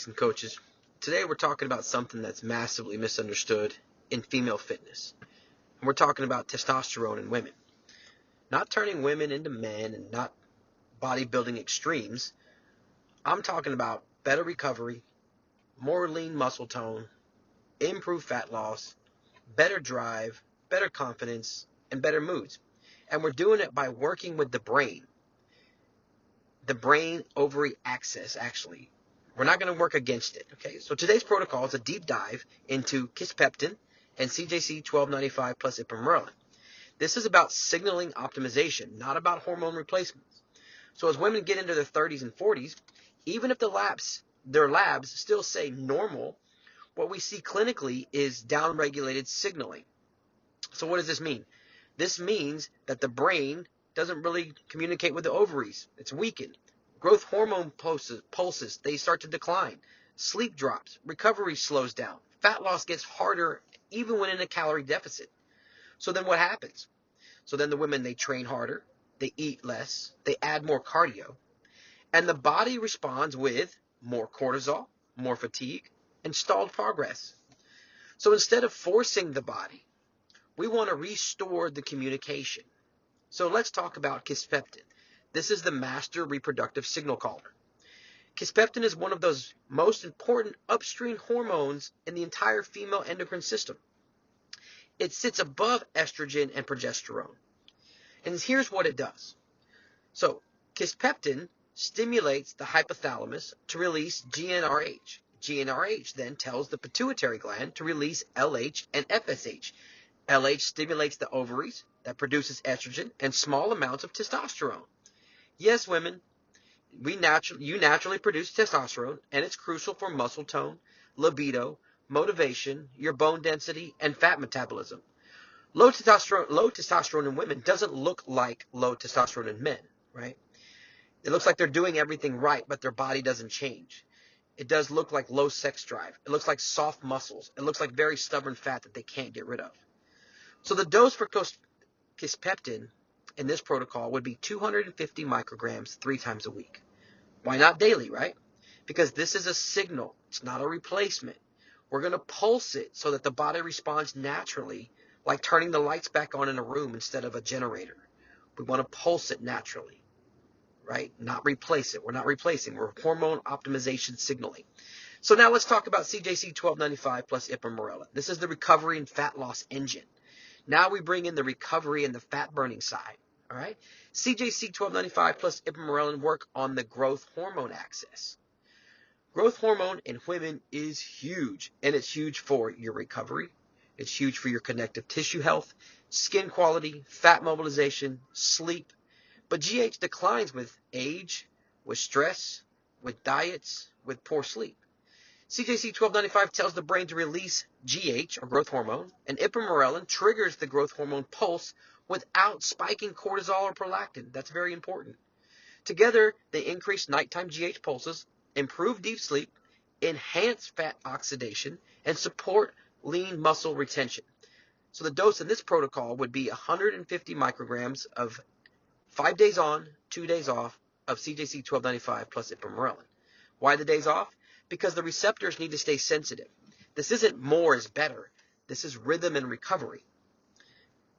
And coaches. Today we're talking about something that's massively misunderstood in female fitness. And we're talking about testosterone in women. Not turning women into men and not bodybuilding extremes. I'm talking about better recovery, more lean muscle tone, improved fat loss, better drive, better confidence, and better moods. And we're doing it by working with the brain ovary axis, actually. We're not going to work against it, okay? So today's protocol is a deep dive into Kisspeptin and CJC1295 plus Ipamorelin. This is about signaling optimization, not about hormone replacements. So as women get into their 30s and 40s, even if their labs still say normal, what we see clinically is downregulated signaling. So what does this mean? This means that the brain doesn't really communicate with the ovaries. It's weakened. Growth hormone pulses, they start to decline. Sleep drops. Recovery slows down. Fat loss gets harder even when in a calorie deficit. So then what happens? So then the women, they train harder, they eat less, they add more cardio, and the body responds with more cortisol, more fatigue, and stalled progress. So instead of forcing the body, we want to restore the communication. So let's talk about Kisspeptin. This is the master reproductive signal caller. Kisspeptin is one of those most important upstream hormones in the entire female endocrine system. It sits above estrogen and progesterone. And here's what it does. So Kisspeptin stimulates the hypothalamus to release GnRH. GnRH then tells the pituitary gland to release LH and FSH. LH stimulates the ovaries that produces estrogen and small amounts of testosterone. Yes, women, you naturally produce testosterone, and it's crucial for muscle tone, libido, motivation, your bone density, and fat metabolism. Low testosterone in women doesn't look like low testosterone in men, right? It looks like they're doing everything right, but their body doesn't change. It does look like low sex drive. It looks like soft muscles. It looks like very stubborn fat that they can't get rid of. So the dose for Kisspeptin in this protocol would be 250 micrograms 3 times a week. Why not daily, right? Because this is a signal. It's not a replacement. We're going to pulse it so that the body responds naturally, like turning the lights back on in a room instead of a generator. We want to pulse it naturally, right? Not replace it. We're not replacing. We're hormone optimization signaling. So now let's talk about CJC1295 plus Ipamorelin. This is the recovery and fat loss engine. Now we bring in the recovery and the fat burning side. All right. CJC1295 plus Ipamorelin work on the growth hormone axis. Growth hormone in women is huge, and it's huge for your recovery. It's huge for your connective tissue health, skin quality, fat mobilization, sleep. But GH declines with age, with stress, with diets, with poor sleep. CJC1295 tells the brain to release GH, or growth hormone, and Ipamorelin triggers the growth hormone pulse without spiking cortisol or prolactin. That's very important. Together, they increase nighttime GH pulses, improve deep sleep, enhance fat oxidation, and support lean muscle retention. So the dose in this protocol would be 150 micrograms of 5 days on, 2 days off of CJC1295 plus Ipamorelin. Why the days off? Because the receptors need to stay sensitive. This isn't more is better. This is rhythm and recovery.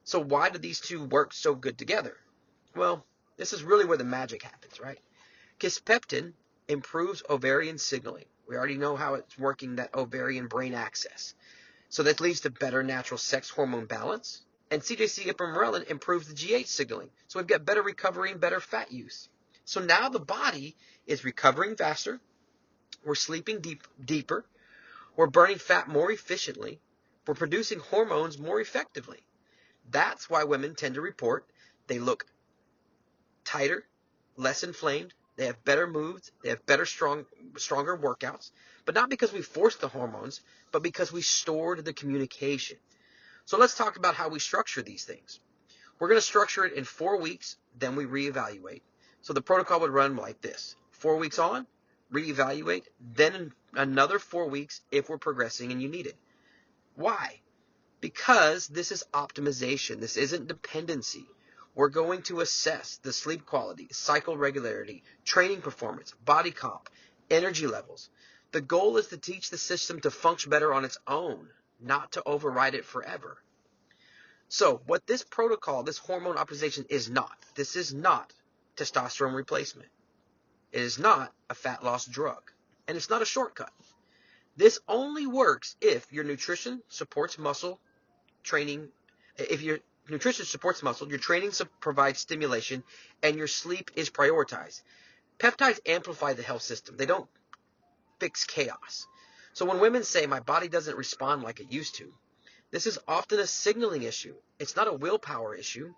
So why do these two work so good together? Well, this is really where the magic happens, right? Kisspeptin improves ovarian signaling. We already know how it's working that ovarian brain axis. So that leads to better natural sex hormone balance. And CJC Ipamorelin improves the GH signaling. So we've got better recovery and better fat use. So now the body is recovering faster. We're sleeping deeper. We're burning fat more efficiently. We're producing hormones more effectively. That's why women tend to report they look tighter, less inflamed, they have better moods, they have better, stronger workouts, but not because we forced the hormones, but because we stored the communication. So let's talk about how we structure these things. We're going to structure it in 4 weeks, then we reevaluate. So the protocol would run like this: 4 weeks on, reevaluate, then another 4 weeks if we're progressing and you need it. Why? Because this is optimization. This isn't dependency. We're going to assess the sleep quality, cycle regularity, training performance, body comp, energy levels. The goal is to teach the system to function better on its own, not to override it forever. So what this protocol, this hormone optimization is not. This is not testosterone replacement. It is not a fat loss drug. And it's not a shortcut. This only works if your nutrition supports muscle training. If your nutrition supports muscle, your training provides stimulation, and your sleep is prioritized. Peptides amplify the health system. They don't fix chaos. So when women say, my body doesn't respond like it used to, this is often a signaling issue. It's not a willpower issue.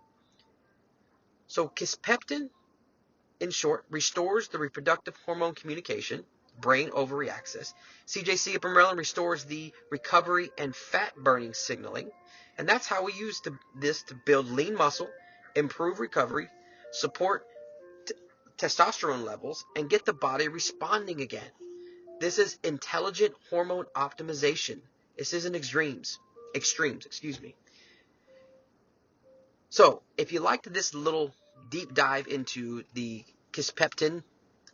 So Kisspeptin, in short, restores the reproductive hormone communication, brain-ovary axis. CJC Ipamorelin restores the recovery and fat-burning signaling. And that's how we use this to build lean muscle, improve recovery, support testosterone levels, and get the body responding again. This is intelligent hormone optimization. This isn't extremes, excuse me. So, if you liked this little deep dive into the Kisspeptin,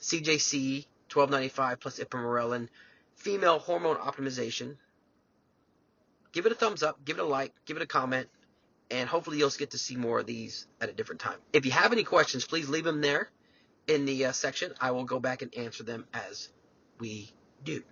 CJC1295 plus Ipamorelin, female hormone optimization, give it a thumbs up, give it a like, give it a comment, and hopefully you'll get to see more of these at a different time. If you have any questions, please leave them there in the section. I will go back and answer them as we do.